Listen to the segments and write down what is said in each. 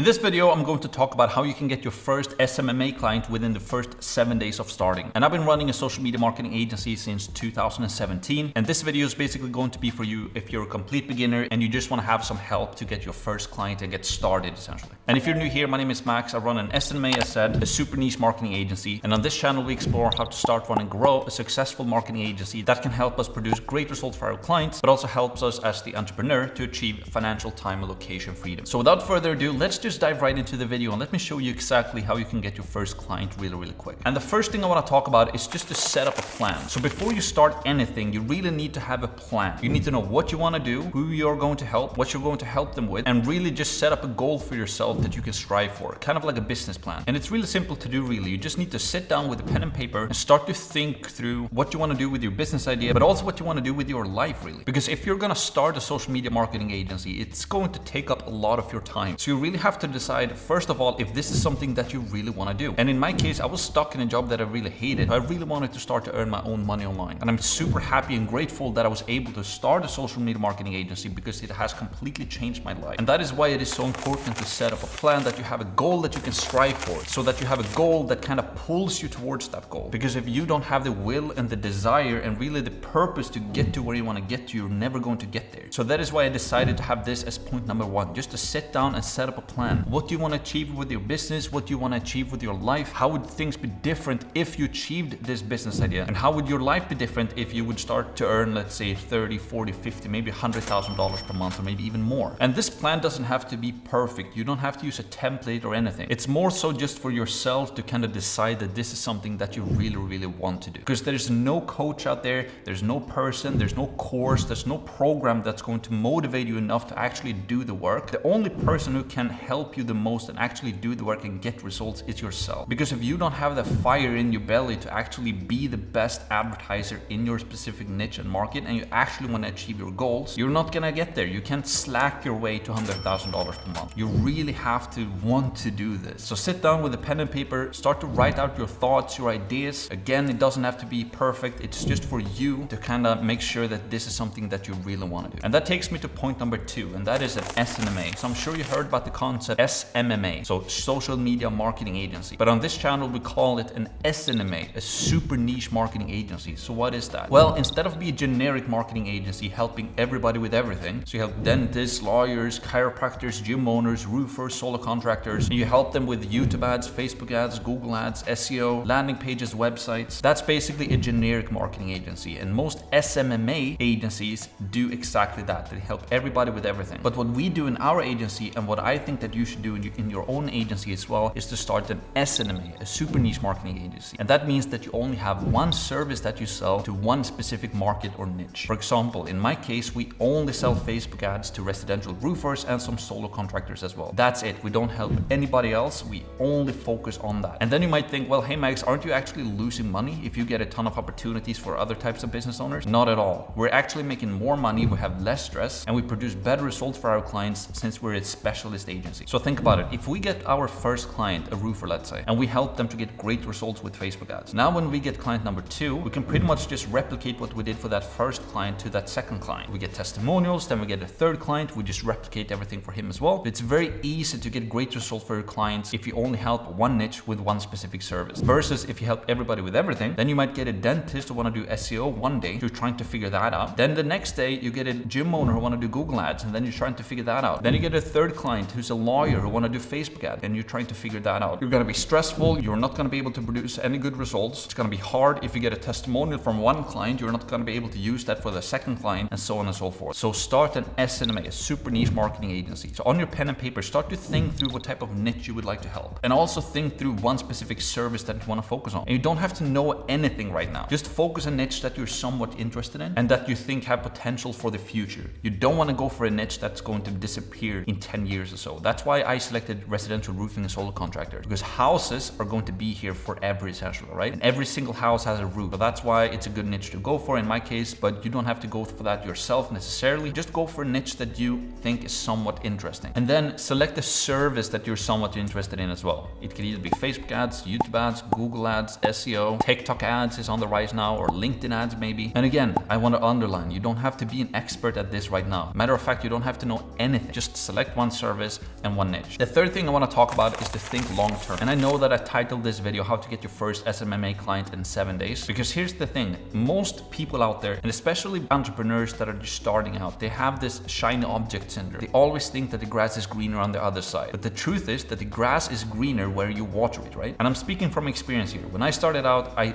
In this video, I'm going to talk about how you can get your first SMMA client within the first 7 days of starting. And I've been running a social media marketing agency since 2017. And this video is basically going to be for you if you're a complete beginner and you just want to have some help to get your first client and get started essentially. And if you're new here, my name is Max. I run an SMMA, as said, a super niche marketing agency. And on this channel, we explore how to start, run and grow a successful marketing agency that can help us produce great results for our clients, but also helps us as the entrepreneur to achieve financial time and location freedom. So without further ado, let's just dive right into the video and let me show you exactly how you can get your first client really quick. And the first thing I want to talk about is just to set up a plan. So before you start anything, you really need to have a plan. You need to know what you want to do, who you're going to help, what you're going to help them with, and really just set up a goal for yourself that you can strive for, kind of like a business plan. And it's really simple to do really. You just need to sit down with a pen and paper and start to think through what you want to do with your business idea, but also what you want to do with your life really. Because if you're going to start a social media marketing agency, it's going to take up a lot of your time. So you really have to decide, first of all, if this is something that you really want to do. And in my case, I was stuck in a job that I really hated. I really wanted to start to earn my own money online. And I'm super happy and grateful that I was able to start a social media marketing agency because it has completely changed my life. And that is why it is so important to set up a plan, that you have a goal that you can strive for, so that you have a goal that kind of pulls you towards that goal. Because if you don't have the will and the desire and really the purpose to get to where you want to get to, you're never going to get there. So that is why I decided to have this as point number one, just to sit down and set up a plan. What do you want to achieve with your business? What do you want to achieve with your life? How would things be different if you achieved this business idea? And how would your life be different if you would start to earn, let's say, 30, 40, 50, maybe $100,000 per month, or maybe even more? And this plan doesn't have to be perfect. You don't have to use a template or anything. It's more so just for yourself to kind of decide that this is something that you really want to do. Because there's no coach out there, there's no person, there's no course, there's no program that's going to motivate you enough to actually do the work. The only person who can help you the most and actually do the work and get results is yourself. Because if you don't have the fire in your belly to actually be the best advertiser in your specific niche and market, and you actually want to achieve your goals, you're not gonna get there. You can't slack your way to $100,000 per month. You really have to want to do this. So sit down with a pen and paper, start to write out your thoughts, your ideas. Again, it doesn't have to be perfect. It's just for you to kind of make sure that this is something that you really want to do. And that takes me to point number two, and that is an SMMA. So I'm sure you heard about the concept SMMA, so social media marketing agency. But on this channel, we call it an SMMA, a super niche marketing agency. So what is that? Well, instead of being a generic marketing agency helping everybody with everything, so you help dentists, lawyers, chiropractors, gym owners, roofers, solo contractors, and you help them with YouTube ads, Facebook ads, Google ads, SEO, landing pages, websites. That's basically a generic marketing agency. And most SMMA agencies do exactly that. They help everybody with everything. But what we do in our agency, and what I think that you should do in your own agency as well, is to start an SMMA, a super niche marketing agency. And that means that you only have one service that you sell to one specific market or niche. For example, in my case, we only sell Facebook ads to residential roofers and some solo contractors as well. That's it. We don't help anybody else. We only focus on that. And then you might think, well, hey Max, aren't you actually losing money if you get a ton of opportunities for other types of business owners? Not at all. We're actually making more money, we have less stress, and we produce better results for our clients since we're a specialist agency. So think about it. If we get our first client, a roofer, let's say, and we help them to get great results with Facebook ads. Now, when we get client number two, we can pretty much just replicate what we did for that first client to that second client. We get testimonials, then we get a third client, we just replicate everything for him as well. It's very easy to get great results for your clients if you only help one niche with one specific service. Versus if you help everybody with everything, then you might get a dentist who want to do SEO one day, you're trying to figure that out. Then the next day, you get a gym owner who want to do Google ads, and then you're trying to figure that out. Then you get a third client who's a lawyer who want to do Facebook ads, and you're trying to figure that out. You're going to be stressful. You're not going to be able to produce any good results. It's going to be hard. If you get a testimonial from one client, you're not going to be able to use that for the second client, and so on and so forth. So start an SMMA, a super niche marketing agency. So on your pen and paper, start to think through what type of niche you would like to help, and also think through one specific service that you want to focus on. And you don't have to know anything right now. Just focus a niche that you're somewhat interested in and that you think have potential for the future. You don't want to go for a niche that's going to disappear in 10 years or so. That's why I selected residential roofing and solo contractors, because houses are going to be here forever essentially, right? And every single house has a roof. So that's why it's a good niche to go for in my case, but you don't have to go for that yourself necessarily. Just go for a niche that you think is somewhat interesting. And then select a service that you're somewhat interested in as well. It could either be Facebook ads, YouTube ads, Google ads, SEO, TikTok ads is on the rise now, or LinkedIn ads maybe. And again, I want to underline, you don't have to be an expert at this right now. Matter of fact, you don't have to know anything. Just select one service and and one niche. The third thing I want to talk about is to think long term. And I know that I titled this video how to get your first SMMA client in 7 days, because here's the thing. Most people out there, and especially entrepreneurs that are just starting out, they have this shiny object syndrome. They always think that the grass is greener on the other side. But the truth is that the grass is greener where you water it, right? And I'm speaking from experience here. When I started out, I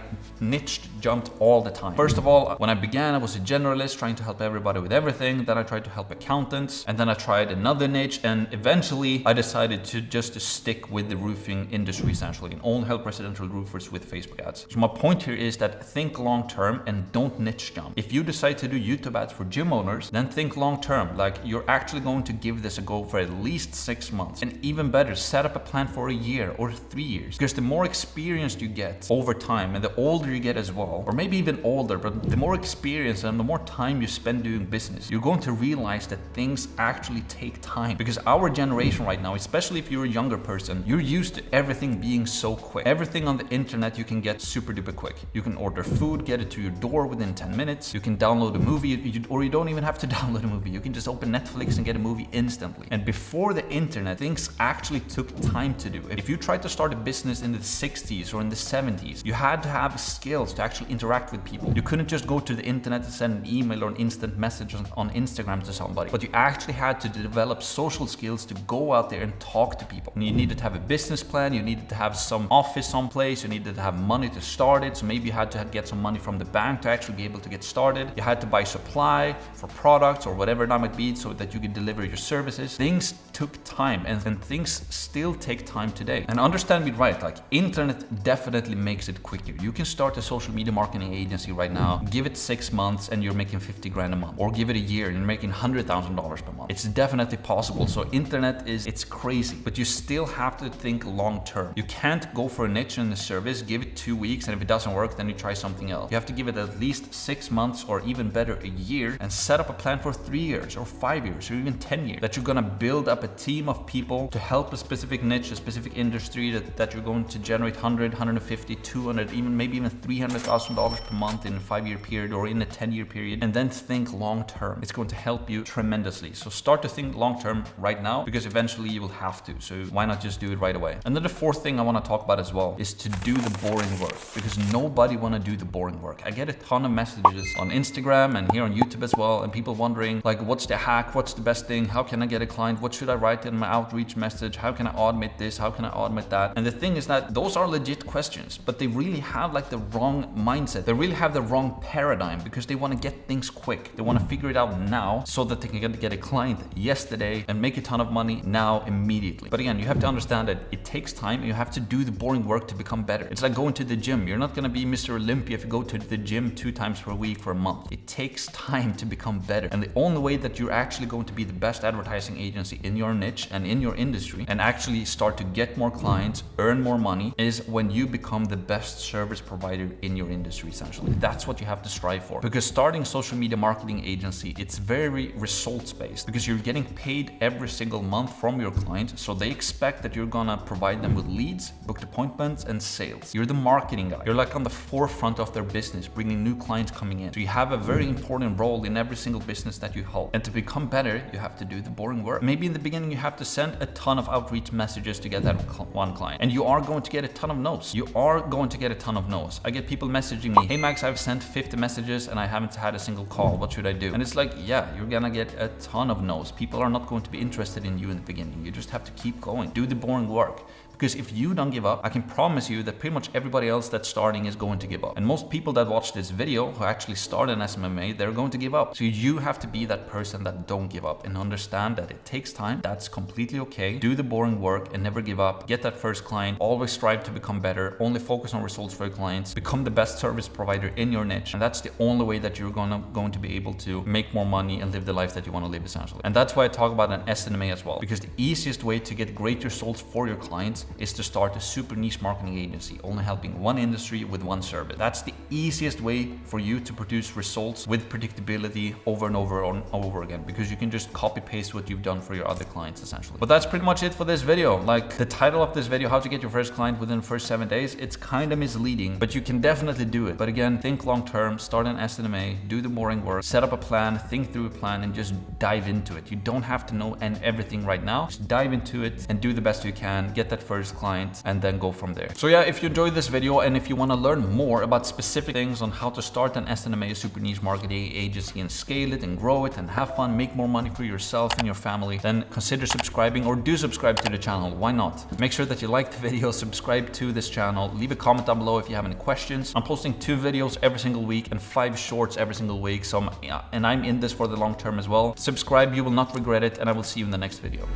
jumped all the time. First of all, when I began, I was a generalist trying to help everybody with everything. Then I tried to help accountants, and then I tried another niche, and eventually I decided to stick with the roofing industry essentially and only help residential roofers with Facebook ads. So my point here is that think long term and don't niche jump. If you decide to do YouTube ads for gym owners, then think long term, like you're actually going to give this a go for at least 6 months, and even better, set up a plan for a year or 3 years, because the more experienced you get over time and the older you get as well, or maybe even older, but the more experience and the more time you spend doing business, you're going to realize that things actually take time. Because our generation right now, especially if you're a younger person, you're used to everything being so quick. Everything on the internet you can get super duper quick. You can order food, get it to your door within 10 minutes. You can download a movie, or you don't even have to download a movie. You can just open Netflix and get a movie instantly. And before the internet, things actually took time to do. If you tried to start a business in the 60s or in the 70s, you had to have skills to actually interact with people. You couldn't just go to the internet and send an email or an instant message on Instagram to somebody, but you actually had to develop social skills to go out there and talk to people. And you needed to have a business plan, you needed to have some office someplace, you needed to have money to start it, so maybe you had to get some money from the bank to actually be able to get started. You had to buy supply for products or whatever that might be so that you could deliver your services. Things took time, and things still take time today. And understand me right, like internet definitely makes it quicker. You can start a social media marketing agency right now, give it 6 months and you're making 50 grand a month, or give it a year and you're making $100,000 per month. It's definitely possible. So internet it's crazy, but you still have to think long term. You can't go for a niche in the service, give it 2 weeks, and if it doesn't work, then you try something else. You have to give it at least 6 months, or even better, a year, and set up a plan for 3 years or 5 years or even 10 years, that you're gonna build up a team of people to help a specific niche, a specific industry, that you're going to generate 100, 150, 200, maybe even $300,000 per month in a 5-year period or in a 10-year period, and then think long term. It's going to help you tremendously. So start to think long term right now, because eventually you will have to. So why not just do it right away? And then the fourth thing I want to talk about as well is to do the boring work, because nobody want to do the boring work. I get a ton of messages on Instagram and here on YouTube as well, and people wondering like, what's the hack? What's the best thing? How can I get a client? What should I write in my outreach message? How can I automate this? How can I automate that? And the thing is that those are legit questions, but they really have like the wrong mindset. They really have the wrong paradigm, because they want to get things quick. They want to figure it out now so that they can get a client yesterday and make a ton of money now immediately. But again, you have to understand that it takes time, and you have to do the boring work to become better. It's like going to the gym. You're not going to be Mr. Olympia if you go to the gym 2 times per week for a month. It takes time to become better. And the only way that you're actually going to be the best advertising agency in your niche and in your industry, and actually start to get more clients, earn more money, is when you become the best service provider in your industry, essentially. That's what you have to strive for. Because starting a social media marketing agency, it's very results based, because you're getting paid every single month from your clients. So they expect that you're gonna provide them with leads, booked appointments, and sales. You're the marketing guy. You're like on the forefront of their business, bringing new clients coming in. So you have a very important role in every single business that you help. And to become better, you have to do the boring work. Maybe in the beginning, you have to send a ton of outreach messages to get that one client. And you are going to get a ton of no's. You are going to get a ton of no's. I get people messaging me, hey Max, I've sent 50 messages and I haven't had a single call. What should I do? And it's like, yeah, you're gonna get a ton of no's. People are not going to be interested in you in the beginning. You just have to keep going. Do the boring work. Because if you don't give up, I can promise you that pretty much everybody else that's starting is going to give up. And most people that watch this video who actually start an SMMA, they're going to give up. So you have to be that person that don't give up, and understand that it takes time. That's completely okay. Do the boring work and never give up. Get that first client. Always strive to become better. Only focus on results for your clients. Become the best service provider in your niche. And that's the only way that you're going to be able to make more money and live the life that you want to live, essentially. And that's why I talk about an SMMA as well. Because the easiest way to get great results for your clients ways is to start a super niche marketing agency, only helping one industry with one service. That's the easiest way for you to produce results with predictability over and over again, because you can just copy paste what you've done for your other clients essentially. But that's pretty much it for this video. Like the title of this video, how to get your first client within the first 7 days, it's kind of misleading, but you can definitely do it. But again, think long term, start an SMMA, do the boring work, set up a plan, think through a plan, and just dive into it. You don't have to know everything right now. Just dive into it and do the best you can, get that first client, and then go from there. So yeah, if you enjoyed this video and if you want to learn more about specific things on how to start an SMMA, super niche marketing agency, and scale it and grow it and have fun, make more money for yourself and your family, then consider subscribing, or do subscribe to the channel. Why not? Make sure that you like the video, subscribe to this channel, leave a comment down below if you have any questions. I'm posting 2 videos every single week and 5 shorts every single week. So I'm in this for the long term as well. Subscribe, you will not regret it, and I will see you in the next video.